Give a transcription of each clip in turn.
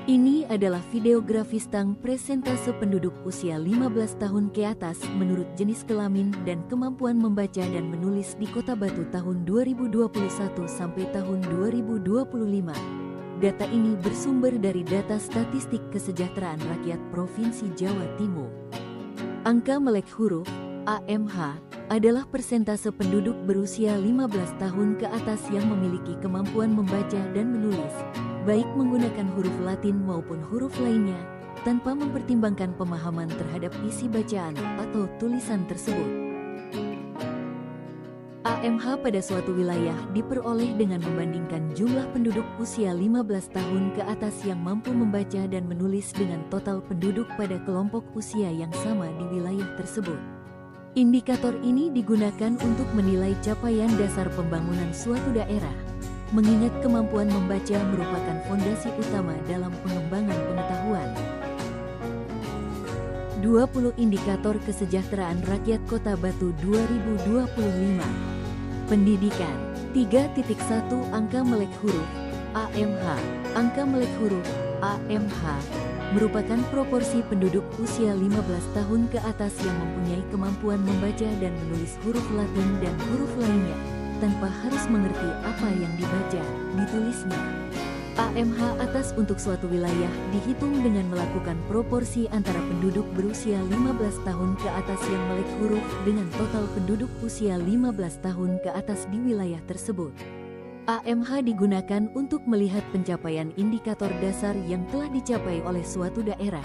Ini adalah video grafis tentang presentase penduduk usia 15 tahun ke atas menurut jenis kelamin dan kemampuan membaca dan menulis di Kota Batu tahun 2021 sampai tahun 2025. Data ini bersumber dari data statistik kesejahteraan rakyat Provinsi Jawa Timur. Angka melek huruf AMH adalah persentase penduduk berusia 15 tahun ke atas yang memiliki kemampuan membaca dan menulis, baik menggunakan huruf Latin maupun huruf lainnya, tanpa mempertimbangkan pemahaman terhadap isi bacaan atau tulisan tersebut. AMH pada suatu wilayah diperoleh dengan membandingkan jumlah penduduk usia 15 tahun ke atas yang mampu membaca dan menulis dengan total penduduk pada kelompok usia yang sama di wilayah tersebut. Indikator ini digunakan untuk menilai capaian dasar pembangunan suatu daerah, mengingat kemampuan membaca merupakan fondasi utama dalam pengembangan pengetahuan. 20 Indikator Kesejahteraan Rakyat Kota Batu 2025. Pendidikan. 3.1 Angka melek huruf AMH. Angka melek huruf AMH merupakan proporsi penduduk usia 15 tahun ke atas yang mempunyai kemampuan membaca dan menulis huruf Latin dan huruf lainnya, tanpa harus mengerti apa yang dibaca, ditulisnya. AMH atas untuk suatu wilayah dihitung dengan melakukan proporsi antara penduduk berusia 15 tahun ke atas yang melek huruf dengan total penduduk usia 15 tahun ke atas di wilayah tersebut. AMH digunakan untuk melihat pencapaian indikator dasar yang telah dicapai oleh suatu daerah,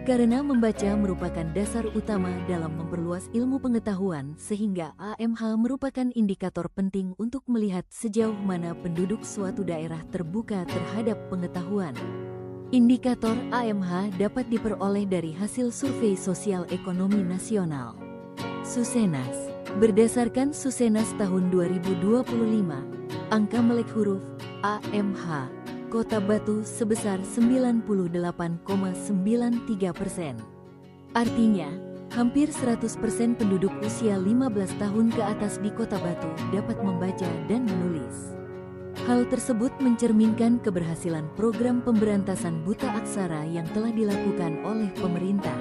karena membaca merupakan dasar utama dalam memperluas ilmu pengetahuan, sehingga AMH merupakan indikator penting untuk melihat sejauh mana penduduk suatu daerah terbuka terhadap pengetahuan. Indikator AMH dapat diperoleh dari hasil Survei Sosial Ekonomi Nasional Susenas. Berdasarkan Susenas tahun 2025, angka melek huruf AMH Kota Batu sebesar 98,93%. Artinya, hampir 100% penduduk usia 15 tahun ke atas di Kota Batu dapat membaca dan menulis. Hal tersebut mencerminkan keberhasilan program pemberantasan buta aksara yang telah dilakukan oleh pemerintah.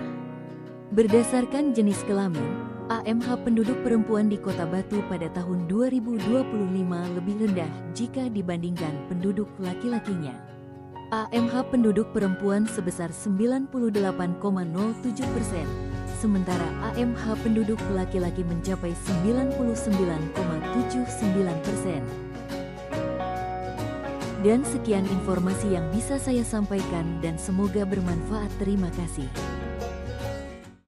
Berdasarkan jenis kelamin, AMH penduduk perempuan di Kota Batu pada tahun 2025 lebih rendah jika dibandingkan penduduk laki-lakinya. AMH penduduk perempuan sebesar 98,07%, sementara AMH penduduk laki-laki mencapai 99,79%. Dan sekian informasi yang bisa saya sampaikan dan semoga bermanfaat. Terima kasih.